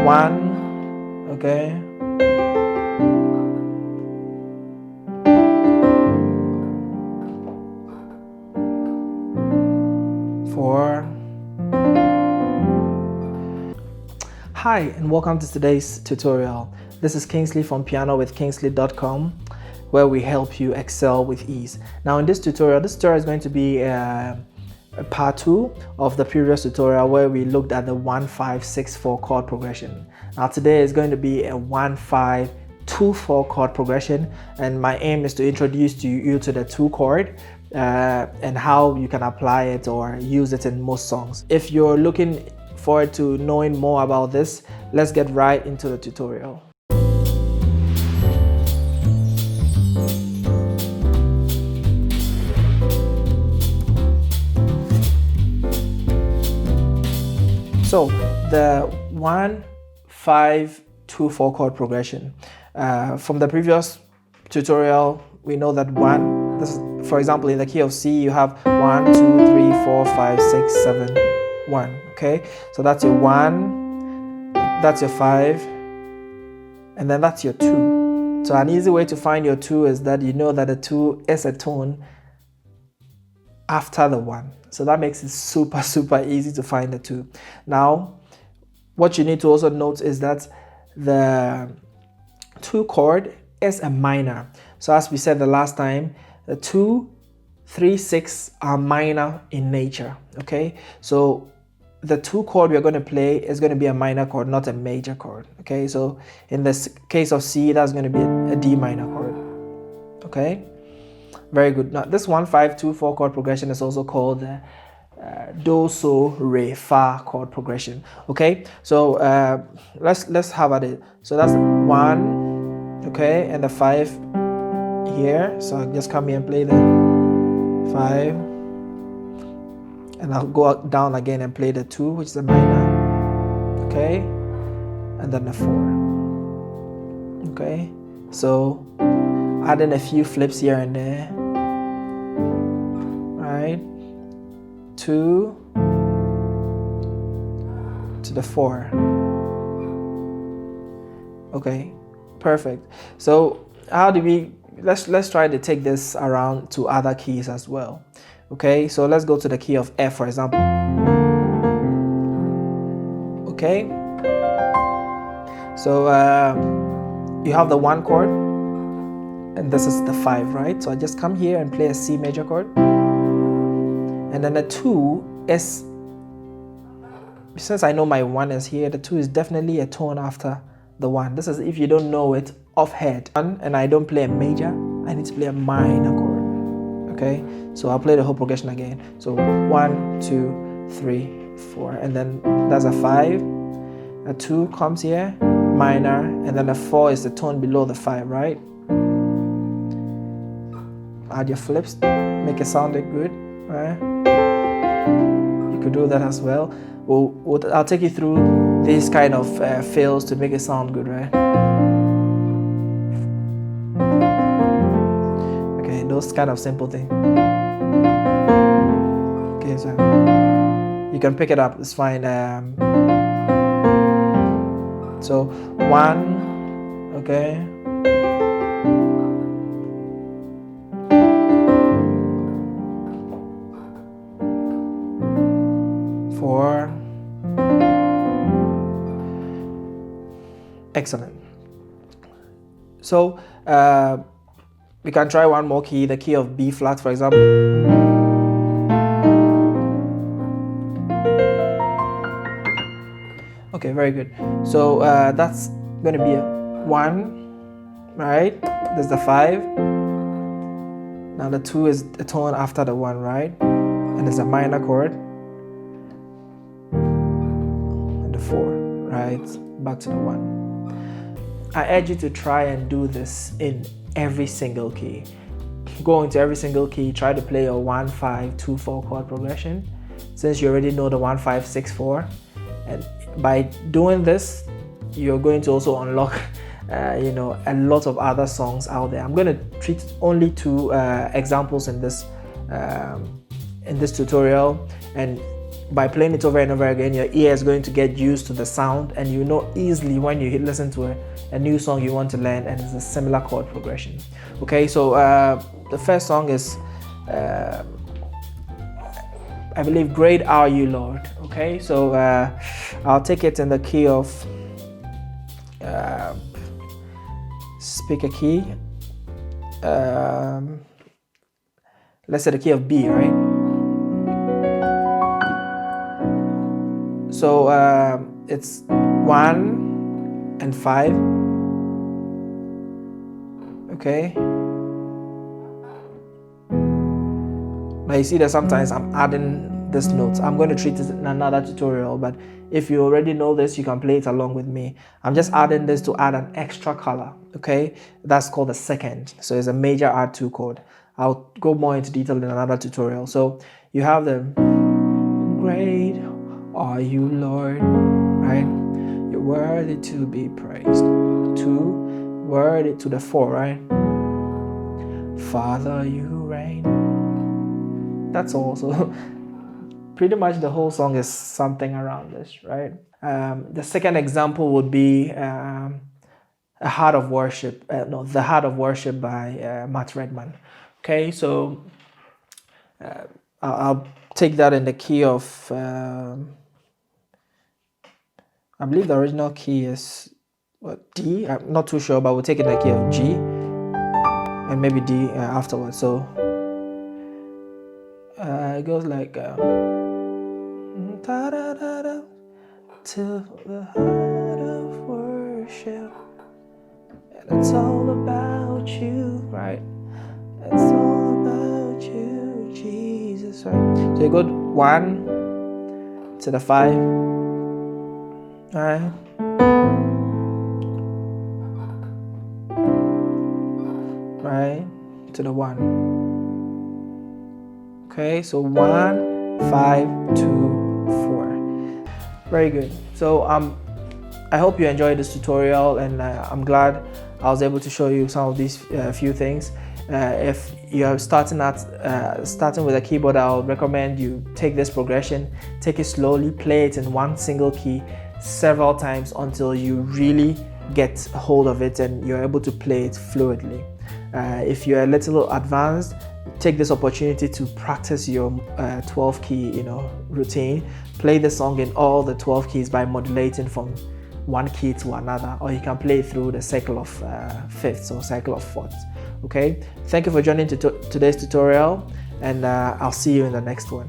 1, okay, 4. Hi and welcome to today's tutorial. This is Kingsley from pianowithkingsley.com, where we help you excel with ease. Now in this tutorial is going to be a part 2 of the previous tutorial where we looked at the 1-5-6-4 chord progression. Now today is going to be a 1-5-2-4 chord progression, and my aim is to introduce you to the 2 chord and how you can apply it or use it in most songs. If you're looking forward to knowing more about this, let's get right into the tutorial. So the 1-5-2-4 chord progression, from the previous tutorial, we know that this is, for example, in the key of C, you have 1, 2, 3, 4, 5, 6, 7, 1. Okay, so that's your 1, that's your 5, and then that's your 2. So an easy way to find your 2 is that you know that the 2 is a tone after the 1. So that makes it super easy to find the 2. Now, what you need to also note is that the 2 chord is a minor. So as we said the last time, the 2, 3, 6 are minor in nature. Okay, so the 2 chord we are going to play is going to be a minor chord, not a major chord. Okay, so in this case of C, that's going to be a D minor chord. Okay, very good. Now this 1-5-2-4 chord progression is also called the Do, So, Re, Fa chord progression. Okay, so let's have at it. So that's 1, okay, and the 5 here. So I'll just come here and play the 5. And I'll go down again and play the 2, which is a minor, okay, and then the 4, okay. So adding a few flips here and there, right, 2 to the 4, okay, perfect. So how do we? Let's try to take this around to other keys as well. Okay, so let's go to the key of F, for example. Okay, so you have the 1 chord, and this is the 5, right? So I just come here and play a C major chord, and then the 2 is, since I know my 1 is here, the 2 is definitely a tone after the 1. This is if you don't know it off head, and I don't play a major, I need to play a minor chord. Okay, so I'll play the whole progression again. So 1, 2, 3, 4, and then that's a 5. A 2 comes here, minor, and then a 4 is the tone below the 5, right? Add your flips, make it sound good, right? You could do that as well. I'll take you through these kind of fills to make it sound good, right? Those kind of simple things. Okay, so you can pick it up, it's fine. So 1, okay, 4, excellent. So we can try one more key, the key of B flat, for example. Okay, very good. So that's going to be a 1, right? There's the 5. Now the 2 is a tone after the 1, right? And it's a minor chord. And the 4, right? Back to the 1. I urge you to try and do this in every single key. Go into every single key, try to play your 1-5-2-4 chord progression, since you already know the 1-5-6-4. And by doing this, you're going to also unlock a lot of other songs out there. I'm going to treat only 2 examples in this tutorial, and by playing it over and over again, your ear is going to get used to the sound, and you know easily when you listen to a new song you want to learn and it's a similar chord progression. Okay, so the first song is I believe Great Are You, Lord. Okay, so I'll take it in the key of speaker key. Let's say the key of B, right? So it's 1 and 5. Okay. Now you see that sometimes I'm adding this note. I'm going to treat this in another tutorial, but if you already know this, you can play it along with me. I'm just adding this to add an extra color. Okay, that's called the second. So it's a major add 2 chord. I'll go more into detail in another tutorial. So you have the Great Are You, Lord, right? You're worthy to be praised. 2, worthy to the 4, right? Father, you reign. That's all. So pretty much the whole song is something around this, right? The second example would be a Heart of Worship. The Heart of Worship by Matt Redman. Okay, so I'll take that in the key of, I believe the original key is what, D? I'm not too sure, but we'll take it in the key of G and maybe D afterwards. So it goes like to the heart of worship, and it's all about you, right? It's all about you, Jesus, right? So you go 1 to the 5, right? Right to the 1. Okay, so 1, 5, 2, 4. Very good. So I hope you enjoyed this tutorial, and I'm glad I was able to show you some of these few things. If you are starting with a keyboard, I'll recommend you take this progression, take it slowly, play it in one single key several times until you really get a hold of it and you're able to play it fluidly. If you're a little advanced, take this opportunity to practice your 12 key routine. Play the song in all the 12 keys by modulating from one key to another, or you can play through the cycle of fifths or cycle of fourths. Okay, thank you for joining today's tutorial, and I'll see you in the next one.